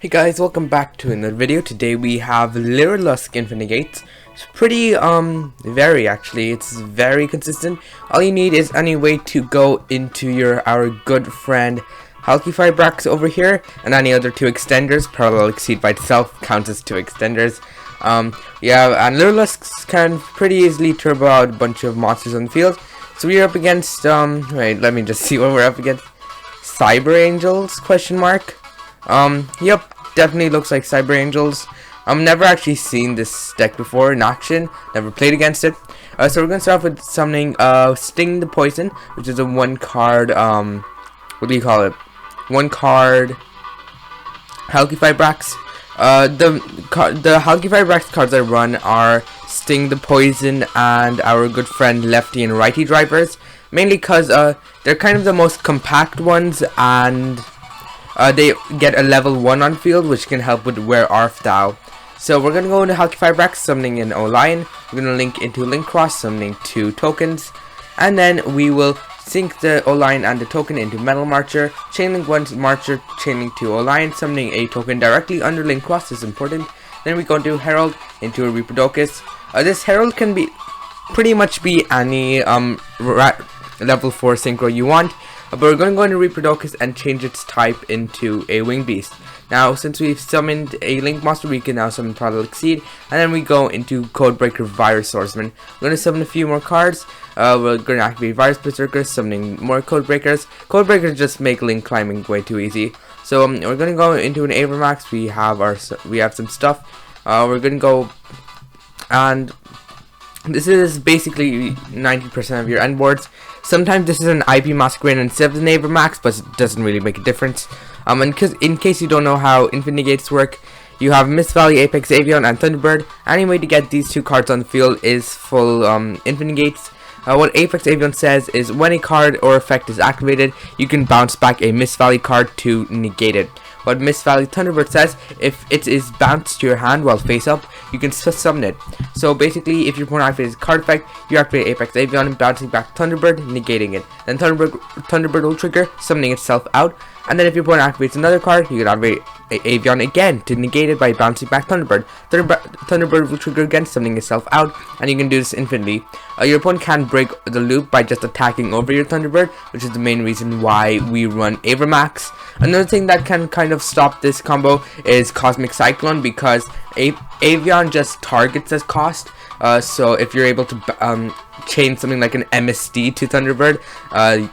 Hey guys, welcome back to another video. Today we have Lyrilusc Infinite Negate. It's pretty very actually. It's very consistent. All you need is any way to go into our good friend Halkifibrax over here, and any other two extenders. Parallel Exceed by itself counts as two extenders. Yeah, and Lyrilusc can pretty easily turbo out a bunch of monsters on the field. So we're up against wait, let me just see what we're up against. Cyber Angels? Question mark. Yep, definitely looks like Cyber Angels. Never actually seen this deck before in action. Never played against it. So we're gonna start off with summoning Sting the Poison, which is a one card what do you call it? One card Halkifibrax. The Halkifibrax cards I run are Sting the Poison and our good friend Lefty and Righty drivers. Mainly because they're kind of the most compact ones, and they get a level 1 on field, which can help with Where Art Thou. So we're going to go into Halkifibrax, summoning an Olion. We're going to link into Link Cross, summoning 2 tokens. And then we will sync the Olion and the token into Metal Marcher. Chainlink 1 Marcher, chainlink 2 Olion, summoning a token directly under Link Cross is important. Then we go into Herald, into a Reaperdocus. This Herald can be pretty much be any level 4 synchro you want. But we're going to go into Reaperdocus and change its type into a Winged Beast. Now, since we've summoned a Link Monster, we can now summon Parallel Exceed, and then we go into Codebreaker Virus Swordsman. We're going to summon a few more cards. We're going to activate Virus Berserker, summoning more Codebreakers. Codebreakers just make Link climbing way too easy. So we're going to go into an Avermax. We have some stuff. We're going to go, and this is basically 90% of your end boards. Sometimes this is an IP Masquerade instead of the Avermax, but it doesn't really make a difference. And in case you don't know how Infinite Negates work, you have Mist Valley, Apex Avion, and Thunderbird. Any way to get these two cards on the field is full Infinite Negates. What Apex Avion says is when a card or effect is activated, you can bounce back a Mist Valley card to negate it. What Mist Valley Thunderbird says, if it is bounced to your hand while face up, you can summon it. So basically, if your opponent activates a card effect, you activate Apex Avion, bouncing back Thunderbird, negating it. Then Thunderbird will trigger, summoning itself out. And then if your opponent activates another card, you can activate Avion again to negate it by bouncing back Thunderbird. Thunderbird will trigger again, summoning itself out, and you can do this infinitely. Your opponent can break the loop by just attacking over your Thunderbird, which is the main reason why we run Avermax. Another thing that can kind of stop this combo is Cosmic Cyclone, because Avion just targets as cost. So if you're able to chain something like an MSD to Thunderbird,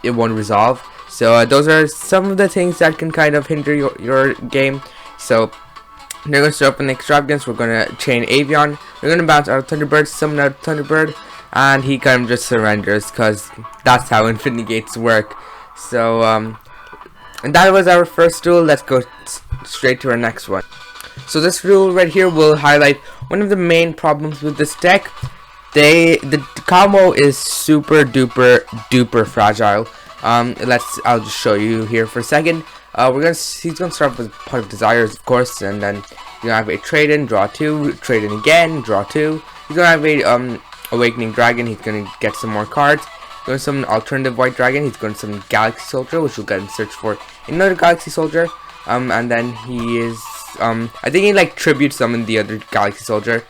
it won't resolve. So those are some of the things that can kind of hinder your game. So they're going to start up an Extravagance. We're going to chain Avion. We're going to bounce out Thunderbird, summon out Thunderbird, and he kind of just surrenders, because that's how Infinite Negates work. So and that was our first duel. Let's go straight to our next one. So this rule right here will highlight one of the main problems with this deck. The combo is super duper fragile. I'll just show you here for a second. He's gonna start with Point of Desires, of course, and then you're gonna have a trade in, draw 2, trade in again, draw 2. He's gonna have a Awakening Dragon. He's gonna get some more cards. He's gonna summon Alternative White Dragon. He's gonna summon Galaxy Soldier, which will get in search for another Galaxy Soldier. And then he is I think he like tribute summon the other Galaxy Soldier.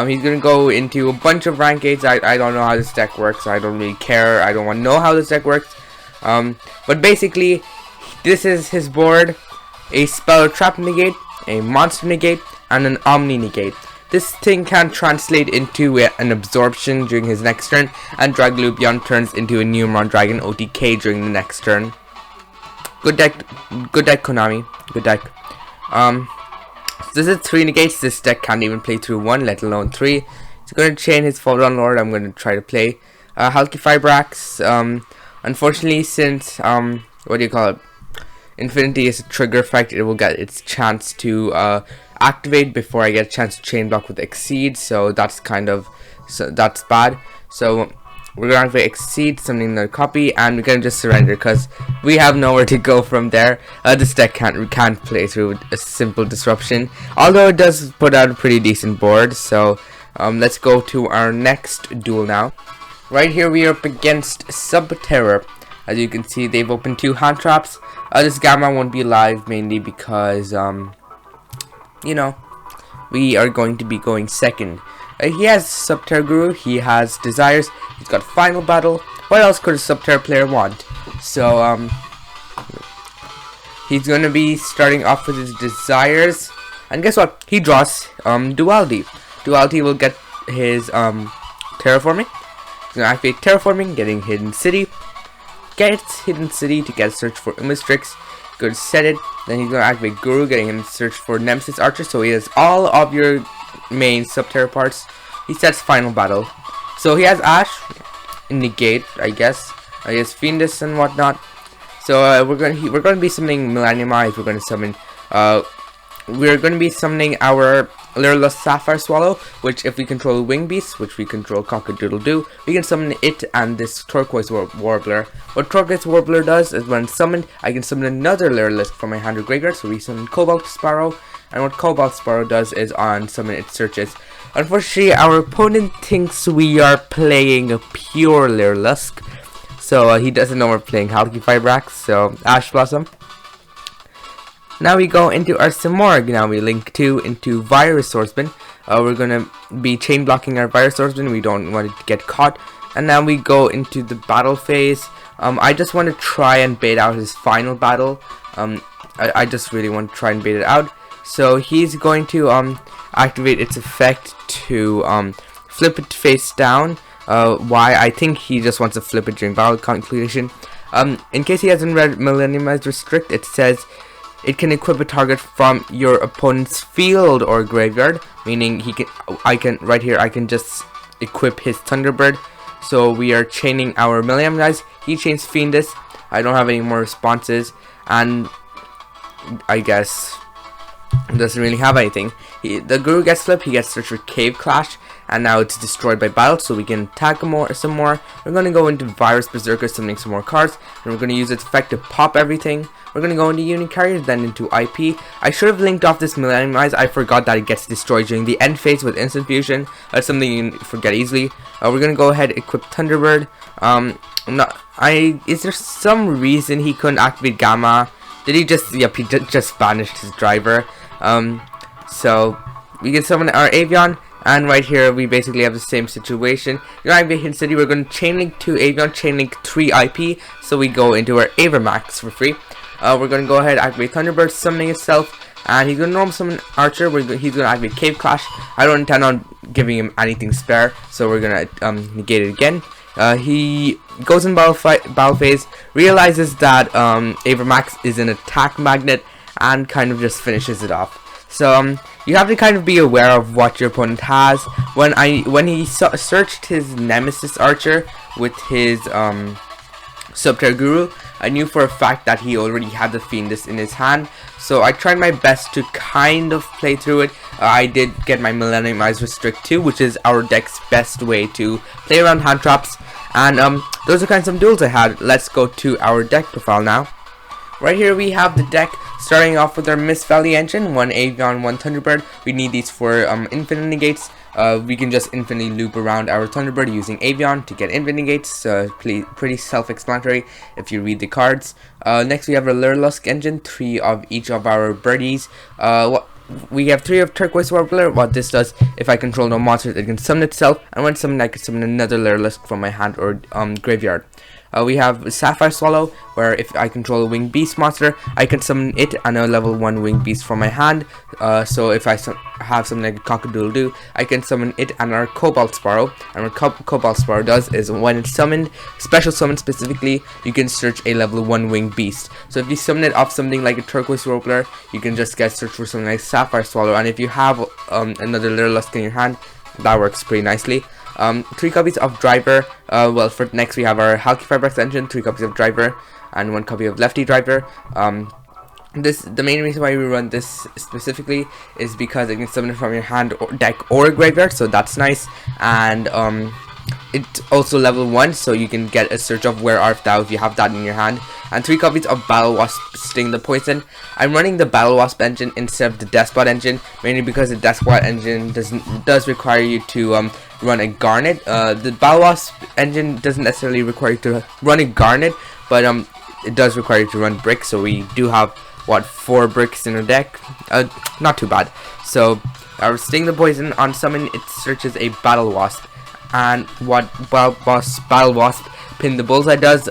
He's gonna go into a bunch of rank 8s. I don't know how this deck works. I don't really care. I don't want to know how this deck works. But basically, this is his board: a Spell Trap Negate, a Monster Negate, and an Omni Negate. This thing can translate into an Absorption during his next turn, and Draglubion turns into a Neomron Dragon OTK during the next turn. Good deck, Konami. Good deck. This is 3 negates. This deck can't even play through 1, let alone 3. He's going to chain his Fallen Lord. I'm going to try to play Halkifibrax. Unfortunately, since what do you call it? Infinity is a trigger effect. It will get its chance to activate before I get a chance to chain block with Exceed. So that's that's bad. So we're gonna activate Exceed, summoning another copy, and we're gonna just surrender because we have nowhere to go from there. This deck can't play through a simple disruption, although it does put out a pretty decent board. So let's go to our next duel now. Right here we are up against Subterror. As you can see, they've opened 2 hand traps. This Gamma won't be live mainly because you know, we are going to be going second. He has Subterra Guru, he has Desires, he's got Final Battle. What else could a Subterra player want? So, he's gonna be starting off with his Desires. And guess what? He draws Duality. Duality will get his Terraforming. He's gonna activate Terraforming, getting Hidden City. Gets Hidden City to get a search for Imistrix. Good, set it. Then he's gonna activate Guru, getting him to search for Nemesis Archer. So he has all of your main Subterra parts. He sets Final Battle. So he has Ash, Negate, I guess. He has Fiendus and whatnot. So we're gonna be summoning Millennium Eyes. We're gonna summon we're going to be summoning our Lyrilusc Sapphire Swallow, which if we control Wing Beast, which we control Cock-a-doodle-doo, we can summon it and this Turquoise Warbler. What Turquoise Warbler does is when summoned, I can summon another Lyrilusc from my hand or graveyard, so we summon Cobalt Sparrow, and what Cobalt Sparrow does is on summon it searches. Unfortunately, our opponent thinks we are playing a pure Lyrilusc, so he doesn't know we're playing Halky Fibrax, so Ash Blossom. Now we go into our Simorgh. Now we link 2 into Virus Swordsman. We're gonna be chain blocking our Virus Swordsman. We don't want it to get caught. And now we go into the battle phase. I just want to try and bait out his final battle. I just really want to try and bait it out. So he's going to activate its effect to flip it face down. Why? I think he just wants to flip it during battle conclusion. In case he hasn't read Millennium Eyes Restrict, it says it can equip a target from your opponent's field or graveyard, meaning I can just equip his Thunderbird. So we are chaining our Millennium Eyes. He chains Fiendus. I don't have any more responses, and I guess doesn't really have anything. The Guru gets flipped. He gets searched for Cave Clash, and now it's destroyed by battle, so we can attack him some more. We're going to go into Virus Berserker, summoning some more cards, and we're going to use its effect to pop everything. We're going to go into Unit Carriers, then into IP. I should have linked off this Millennium Eyes. I forgot that it gets destroyed during the end phase with Instant Fusion. That's something you forget easily. We're going to go ahead and equip Thunderbird. Is there some reason he couldn't activate Gamma? Did he just, yep, he just banished his driver. So we can summon our Avian, and right here we basically have the same situation. You're activate Hidden City. We're going to chainlink 2 Avian, chainlink 3 IP, so we go into our Avermax for free. We're going to go ahead and activate Thunderbird, summoning itself, and he's going to normal summon Archer. He's going to activate Cave Clash. I don't intend on giving him anything spare, so we're going to negate it again. He goes in battle phase, realizes that Avermax is an attack magnet, and kind of just finishes it off. So you have to kind of be aware of what your opponent has. When he searched his Nemesis Archer with his Subterra Guru, I knew for a fact that he already had the Fiendus in his hand, so I tried my best to kind of play through it. I did get my Millennium Eyes Restrict 2, which is our deck's best way to play around hand traps, and those are kind of some duels I had. Let's go to our deck profile now. Right here we have the deck, starting off with our Mist Valley engine, 1 Avian, 1 Thunderbird. We need these for Infinite Negates. We can just infinitely loop around our Thunderbird using Avian to get Infinite Negates. Pretty self-explanatory if you read the cards. Next we have our Lyrilusc engine, 3 of each of our birdies. We have 3 of Turquoise Warbler. What this does, if I control no monsters, it can summon itself, and when summoned I can summon another Lyrilusc from my hand or graveyard. We have Sapphire Swallow, where if I control a Winged Beast monster, I can summon it and a level 1 Winged Beast from my hand. So if I have something like Cock-a-doodle-doo, I can summon it and our Cobalt Sparrow. And what Cobalt Sparrow does is when it's summoned, special summon specifically, you can search a level 1 Winged Beast. So if you summon it off something like a Turquoise Warbler, you can just get search for something like Sapphire Swallow. And if you have another Lyrilusc in your hand, that works pretty nicely. 3 copies of Driver. Well, for next we have our Halky Fibrax engine, 3 copies of Driver, and 1 copy of Lefty Driver. The main reason why we run this specifically is because it can summon it from your hand or deck or graveyard, so that's nice. And it's also level 1, so you can get a search of Where Art Thou if you have that in your hand. And 3 copies of Battle Wasp Sting the Poison. I'm running the Battle Wasp engine instead of the Despot engine, mainly because the Despot engine does require you to run a Garnet. The Battle Wasp engine doesn't necessarily require you to run a Garnet, but it does require you to run Brick, so we do have what, 4 bricks in our deck. Not too bad. So our Sting the Poison on summon, it searches a Battle Wasp, and what Battle Wasp Pin the Bullseye does,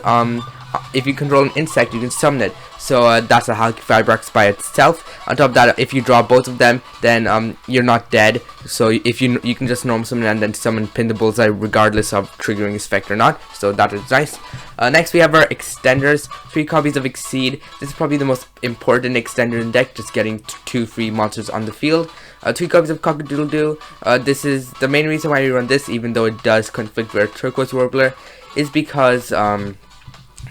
if you control an insect, you can summon it. So that's a Halky Firebrax by itself. On top of that, if you draw both of them, then you're not dead. So if you can just normal summon and then summon Pin the Bullseye regardless of triggering his effect or not. So that is nice. Next we have our extenders. 3 copies of Exceed. This is probably the most important extender in the deck, just getting 2 free monsters on the field. 3 copies of Cock-a-doodle-doo. This is the main reason why we run this, even though it does conflict with Turquoise Warbler, is because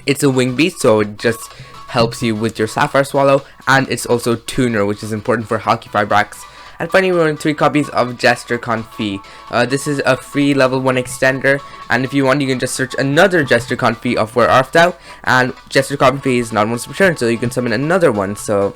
it's a wing beast, so it just helps you with your Sapphire Swallow, and it's also Tuner, which is important for Halky Firebrax. And finally, we run 3 copies of Jester Confit. This is a free level 1 extender, and if you want, you can just search another Jester Confit of Where Art Thou, and Jester Confit is not once per turn, so you can summon another one. So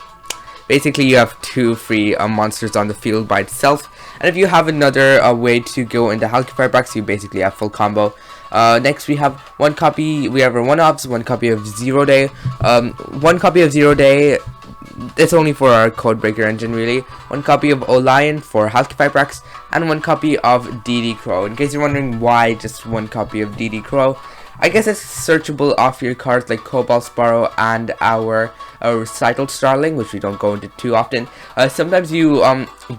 basically, you have 2 free monsters on the field by itself. And if you have another way to go into Halky Firebrax, you basically have full combo. Next we have 1 copy, we have our 1-Obs, 1 copy of 0 Day. 1 copy of 0 Day, it's only for our Codebreaker engine really. 1 copy of Olion for Halky Firebrax, and 1 copy of DD Crow. In case you're wondering why just 1 copy of DD Crow, I guess it's searchable off your cards like Cobalt Sparrow and our Recital Starling, which we don't go into too often. Sometimes you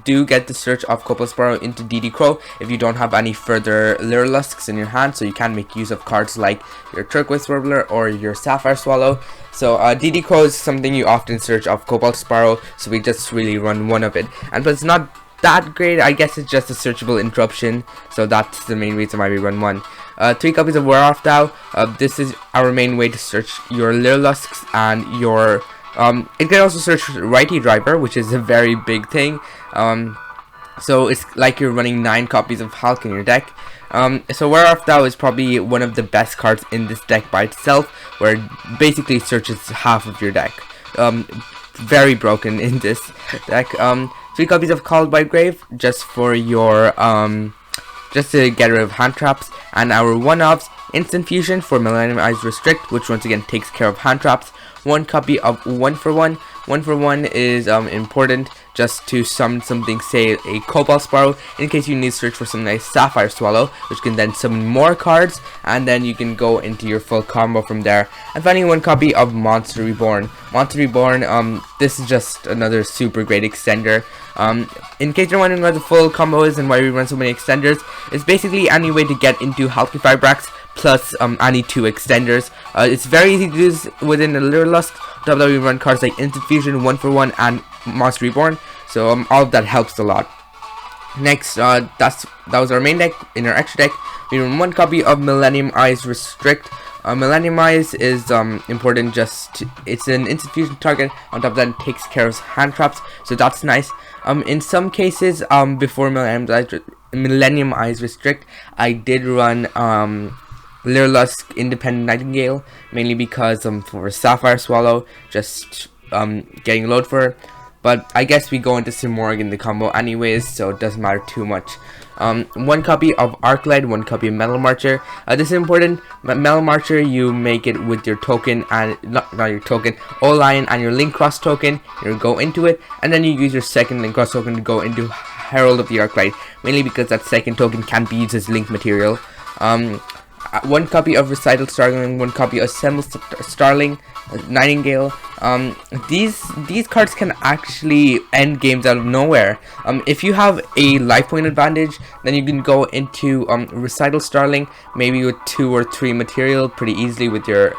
do get the search of Cobalt Sparrow into DD Crow if you don't have any further Lyriluscs in your hand, so you can make use of cards like your Turquoise Warbler or your Sapphire Swallow. So DD Crow is something you often search of Cobalt Sparrow, so we just really run 1 of it. And but it's not that great, I guess it's just a searchable interruption, so that's the main reason why we run 1. 3 copies of Where Art Thou. This is our main way to search your Lyriluscs and your it can also search Righty Driver, which is a very big thing. So it's like you're running 9 copies of Hulk in your deck. So Where Art Thou is probably one of the best cards in this deck by itself, where it basically searches half of your deck. Very broken in this deck. 3 copies of Called by Grave, just for your just to get rid of hand traps, and our 1-Obs Instant Fusion for Millennium Eyes Restrict, which once again takes care of hand traps. 1 copy of 1 for 1. 1 for 1 is important just to summon something, say a Cobalt Sparrow, in case you need to search for some nice Sapphire Swallow, which can then summon more cards, and then you can go into your full combo from there. And finally, 1 copy of Monster Reborn. Monster Reborn, this is just another super great extender. In case you're wondering what the full combo is and why we run so many extenders, it's basically any way to get into Halky Firebrax plus any 2 extenders. It's very easy to do this within the Lyrilusc. Top of that, we run cards like Instant Fusion, 1 for 1, and Monster Reborn, so all of that helps a lot. Next, that was our main deck. In our extra deck, we run 1 copy of Millennium Eyes Restrict. Millennium Eyes is important, it's an instant fusion target. On top of that, it takes care of hand traps, so that's nice. In some cases, before Millennium Eyes Restrict, I did run Lyrilusc Independent Nightingale, mainly because for Sapphire Swallow, just getting a load for her. But I guess we go into Simorg in the combo anyways, so it doesn't matter too much. 1 copy of Arclight, 1 copy of Metal Marcher. This is important. Metal Marcher, you make it with your token, and not your token, Olion and your Link Cross token. You go into it, and then you use your second Link Cross token to go into Herald of the Arclight, mainly because that second token can be used as link material. 1 copy of Recital Starling, 1 copy of Assemble Starling, Nightingale. These cards can actually end games out of nowhere. If you have a life point advantage, then you can go into Recital Starling, maybe with 2 or 3 material pretty easily with your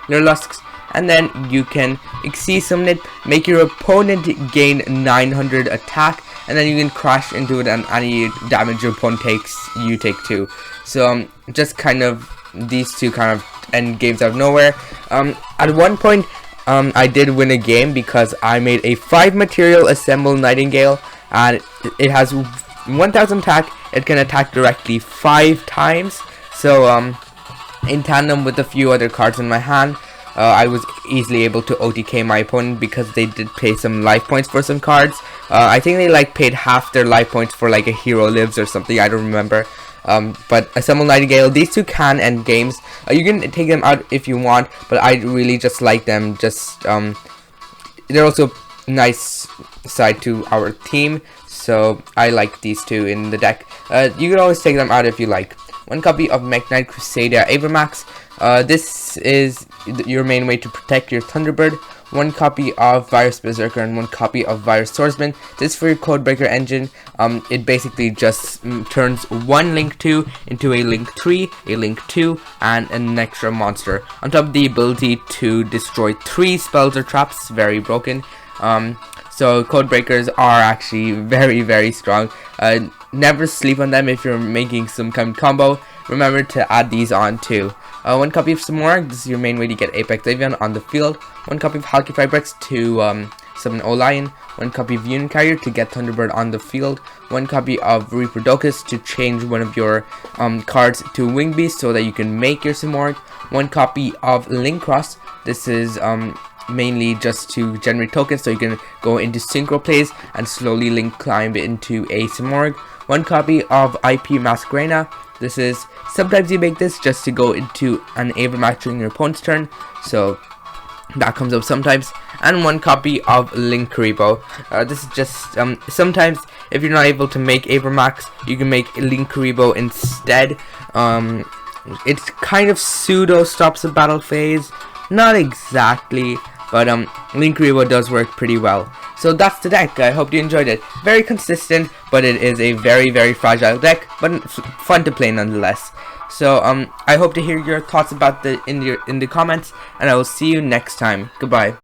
Lyriluscs, and then you can Exceed Summon it, make your opponent gain 900 attack, and then you can crash into it, and any damage your opponent takes, you take 2. So just kind of these 2 kind of end games out of nowhere. At one point, I did win a game because I made a 5 material Assemble Nightingale, and it has 1000 attack. It can attack directly 5 times. So in tandem with a few other cards in my hand, I was easily able to OTK my opponent because they did pay some life points for some cards. I think they paid half their life points for like a Hero Lives or something, I don't remember. But Assemble Nightingale, these 2 can end games. You can take them out if you want, but I really just like them. Just they're also nice side to our team, so I like these two in the deck. You can always take them out if you like. One copy of Mech Knight Crusader Avermax. This is your main way to protect your Thunderbird. One copy of Virus Berserker and one copy of Virus Swordsman. This is for your Codebreaker engine. It basically just turns one Link 2 into a Link 3, a Link 2, and an extra monster. On top of the ability to destroy 3 spells or traps, very broken. So Codebreakers are actually very strong. Never sleep on them if you're making some kind of combo. Remember to add these on too. One copy of Samorg, this is your main way to get Apex Avian on the field. One copy of Halky Fibrex to summon Olion. One copy of Union Carrier to get Thunderbird on the field. One copy of Reaperdocus to change one of your cards to Wing Beast so that you can make your Samorg. One copy of Link Cross, this is mainly just to generate tokens so you can go into synchro plays and slowly link climb into a Samorg. One copy of IP Masquerena. This is, sometimes you make this just to go into an Avermax during your opponent's turn, so that comes up sometimes. And one copy of Link Karibo. This is just, sometimes if you're not able to make Avermax, you can make Link Karibo instead. It's kind of pseudo stops the battle phase, not exactly, but Link Karibo does work pretty well. So that's the deck. I hope you enjoyed it. Very consistent, but it is a very fragile deck, but fun to play nonetheless. So I hope to hear your thoughts about in the comments, and I will see you next time. Goodbye.